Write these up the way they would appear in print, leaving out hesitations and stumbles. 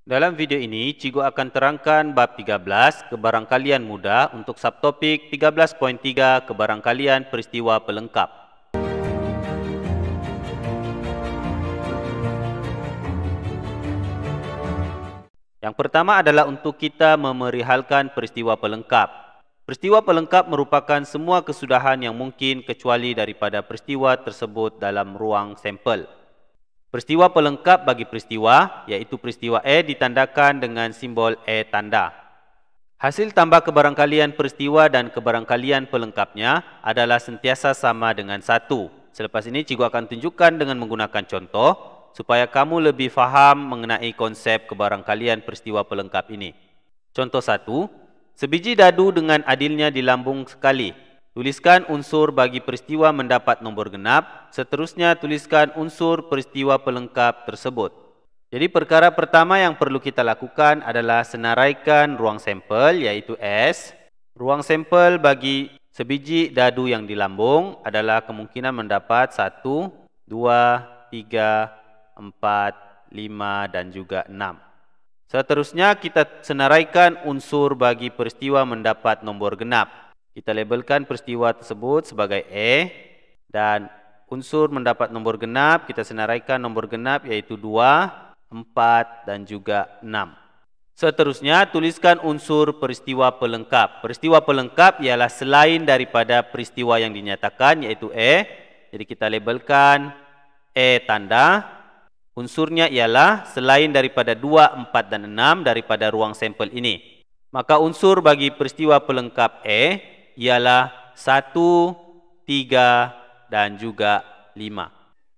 Dalam video ini, Cikgu akan terangkan bab 13 kebarangkalian mudah untuk subtopik 13.3 kebarangkalian peristiwa pelengkap. Yang pertama adalah untuk kita memerihalkan peristiwa pelengkap. Peristiwa pelengkap merupakan semua kesudahan yang mungkin kecuali daripada peristiwa tersebut dalam ruang sampel. Peristiwa pelengkap bagi peristiwa, iaitu peristiwa A ditandakan dengan simbol A tanda. Hasil tambah kebarangkalian peristiwa dan kebarangkalian pelengkapnya adalah sentiasa sama dengan 1. Selepas ini, Cikgu akan tunjukkan dengan menggunakan contoh, supaya kamu lebih faham mengenai konsep kebarangkalian peristiwa pelengkap ini. Contoh 1, sebiji dadu dengan adilnya di lambung sekali. Tuliskan unsur bagi peristiwa mendapat nombor genap, seterusnya tuliskan unsur peristiwa pelengkap tersebut. Jadi perkara pertama yang perlu kita lakukan adalah senaraikan ruang sampel, iaitu S. Ruang sampel bagi sebiji dadu yang di lambung adalah kemungkinan mendapat 1, 2, 3, 4, 5 dan juga 6. Seterusnya kita senaraikan unsur bagi peristiwa mendapat nombor genap. Kita labelkan peristiwa tersebut sebagai E dan unsur mendapat nombor genap kita senaraikan nombor genap iaitu 2, 4 dan juga 6. Seterusnya tuliskan unsur peristiwa pelengkap. Peristiwa pelengkap ialah selain daripada peristiwa yang dinyatakan iaitu E. Jadi kita labelkan E tanda. Unsurnya ialah selain daripada 2, 4 dan 6 daripada ruang sampel ini. Maka unsur bagi peristiwa pelengkap E ialah 1, 3 dan juga 5.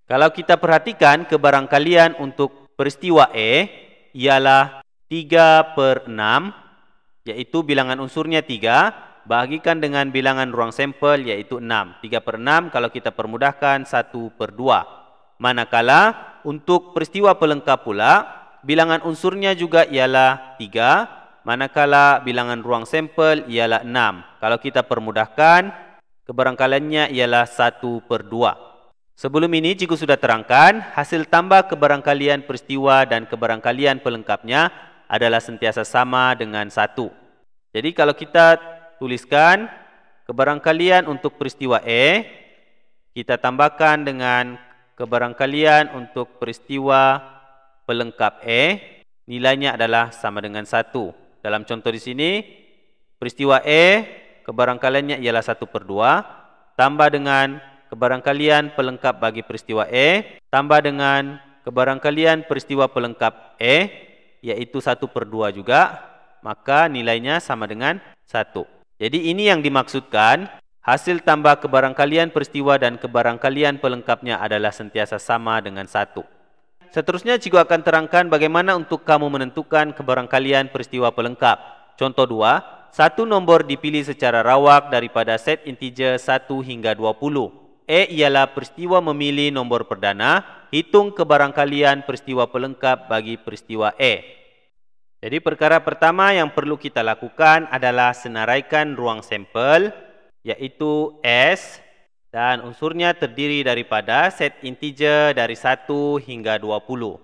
Kalau kita perhatikan kebarangkalian untuk peristiwa E ialah 3/6, yaitu bilangan unsurnya 3, bahagikan dengan bilangan ruang sampel yaitu 6. 3/6 kalau kita permudahkan 1/2. Manakala untuk peristiwa pelengkap pula, bilangan unsurnya juga ialah 3, manakala bilangan ruang sampel ialah 6. Kalau kita permudahkan, kebarangkaliannya ialah 1/2. Sebelum ini, Cikgu sudah terangkan, hasil tambah kebarangkalian peristiwa dan kebarangkalian pelengkapnya adalah sentiasa sama dengan 1. Jadi kalau kita tuliskan kebarangkalian untuk peristiwa E, kita tambahkan dengan kebarangkalian untuk peristiwa pelengkap E, nilainya adalah sama dengan 1. Dalam contoh di sini, peristiwa E, kebarangkaliannya ialah 1/2, tambah dengan kebarangkalian pelengkap bagi peristiwa E, tambah dengan kebarangkalian peristiwa pelengkap E, yaitu 1/2 juga, maka nilainya sama dengan 1. Jadi ini yang dimaksudkan, hasil tambah kebarangkalian peristiwa dan kebarangkalian pelengkapnya adalah sentiasa sama dengan 1. Seterusnya, Cikgu akan terangkan bagaimana untuk kamu menentukan kebarangkalian peristiwa pelengkap. Contoh 2, satu nombor dipilih secara rawak daripada set integer 1 hingga 20. E ialah peristiwa memilih nombor perdana, hitung kebarangkalian peristiwa pelengkap bagi peristiwa E. Jadi perkara pertama yang perlu kita lakukan adalah senaraikan ruang sampel, yaitu S, dan unsurnya terdiri daripada set integer dari 1 hingga 20.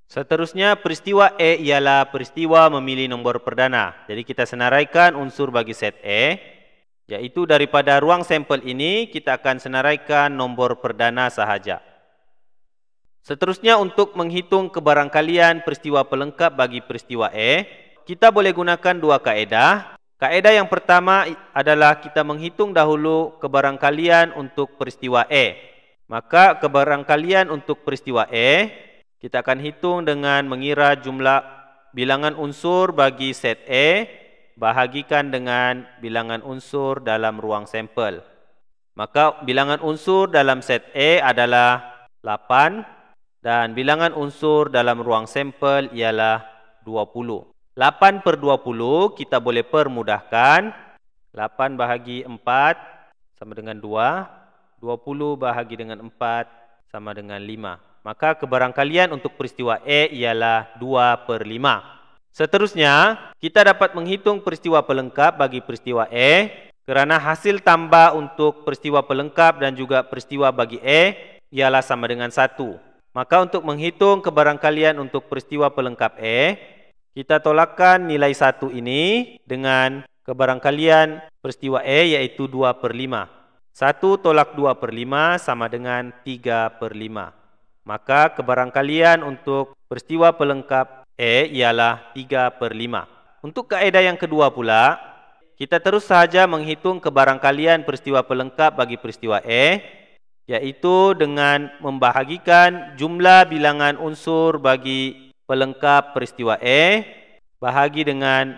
Seterusnya, peristiwa E ialah peristiwa memilih nombor perdana. Jadi kita senaraikan unsur bagi set E, yaitu daripada ruang sampel ini kita akan senaraikan nombor perdana sahaja. Seterusnya, untuk menghitung kebarangkalian peristiwa pelengkap bagi peristiwa E, kita boleh gunakan dua kaedah. Kaedah yang pertama adalah kita menghitung dahulu kebarangkalian untuk peristiwa E. Maka kebarangkalian untuk peristiwa E, kita akan hitung dengan mengira jumlah bilangan unsur bagi set E, bahagikan dengan bilangan unsur dalam ruang sampel. Maka bilangan unsur dalam set E adalah 8, dan bilangan unsur dalam ruang sampel ialah 20. 8/20 kita boleh permudahkan. 8 bahagi 4 sama dengan 2. 20 bahagi dengan 4 sama dengan 5. Maka kebarangkalian untuk peristiwa E ialah 2/5. Seterusnya, kita dapat menghitung peristiwa pelengkap bagi peristiwa E kerana hasil tambah untuk peristiwa pelengkap dan juga peristiwa bagi E ialah sama dengan 1. Maka untuk menghitung kebarangkalian untuk peristiwa pelengkap E, kita tolakkan nilai 1 ini dengan kebarangkalian peristiwa E yaitu 2/5. 1 tolak 2/5 sama dengan 3/5. Maka kebarangkalian untuk peristiwa pelengkap E ialah 3/5. Untuk kaedah yang kedua pula, kita terus saja menghitung kebarangkalian peristiwa pelengkap bagi peristiwa E, yaitu dengan membahagikan jumlah bilangan unsur bagi pelengkap peristiwa E bahagi dengan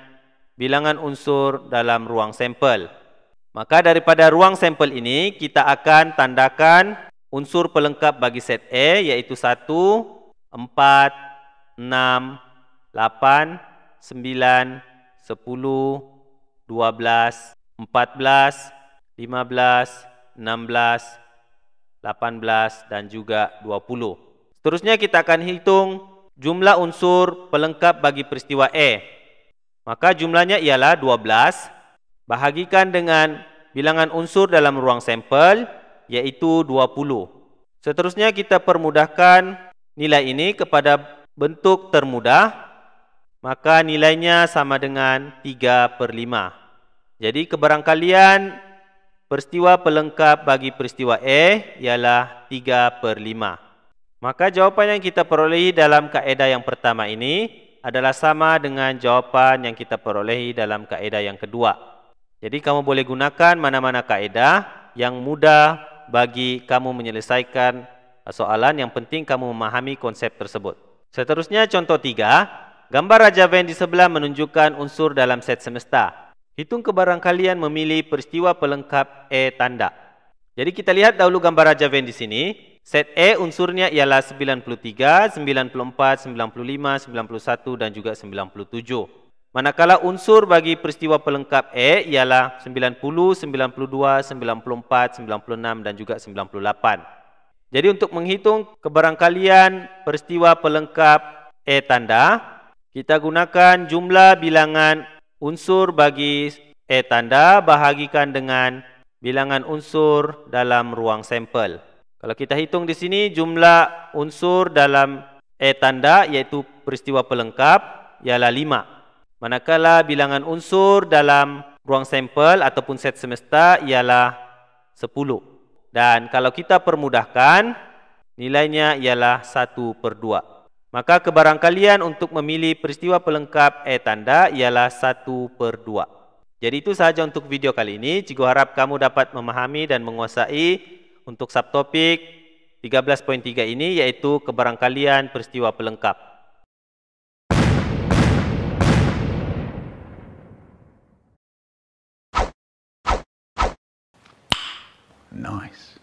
bilangan unsur dalam ruang sampel. Maka daripada ruang sampel ini, kita akan tandakan unsur pelengkap bagi set E, yaitu 1, 4, 6, 8, 9, 10, 12, 14, 15, 16, 18, dan juga 20. Seterusnya kita akan hitung jumlah unsur pelengkap bagi peristiwa E. Maka jumlahnya ialah 12, bahagikan dengan bilangan unsur dalam ruang sampel, yaitu 20. Seterusnya kita permudahkan nilai ini kepada bentuk termudah, maka nilainya sama dengan 3/5. Jadi kebarangkalian peristiwa pelengkap bagi peristiwa E ialah 3/5. Maka jawapan yang kita perolehi dalam kaedah yang pertama ini adalah sama dengan jawapan yang kita perolehi dalam kaedah yang kedua. Jadi kamu boleh gunakan mana-mana kaedah yang mudah bagi kamu menyelesaikan soalan, yang penting kamu memahami konsep tersebut. Seterusnya contoh 3. Gambar Raja Venn di sebelah menunjukkan unsur dalam set semesta. Hitung kebarangkalian memilih peristiwa pelengkap E tanda. Jadi kita lihat dahulu gambar Raja Venn di sini. Set E unsurnya ialah 93, 94, 95, 91 dan juga 97. Manakala unsur bagi peristiwa pelengkap E ialah 90, 92, 94, 96 dan juga 98. Jadi untuk menghitung kebarangkalian peristiwa pelengkap E tanda, kita gunakan jumlah bilangan unsur bagi E tanda bahagikan dengan bilangan unsur dalam ruang sampel. Kalau kita hitung di sini jumlah unsur dalam E tanda yaitu peristiwa pelengkap ialah 5. Manakala bilangan unsur dalam ruang sampel ataupun set semesta ialah 10. Dan kalau kita permudahkan, nilainya ialah 1/2. Maka kebarangkalian untuk memilih peristiwa pelengkap E tanda ialah 1/2. Jadi itu sahaja untuk video kali ini. Cikgu harap kamu dapat memahami dan menguasai untuk subtopik 13.3 ini, yaitu kebarangkalian peristiwa pelengkap. Nice.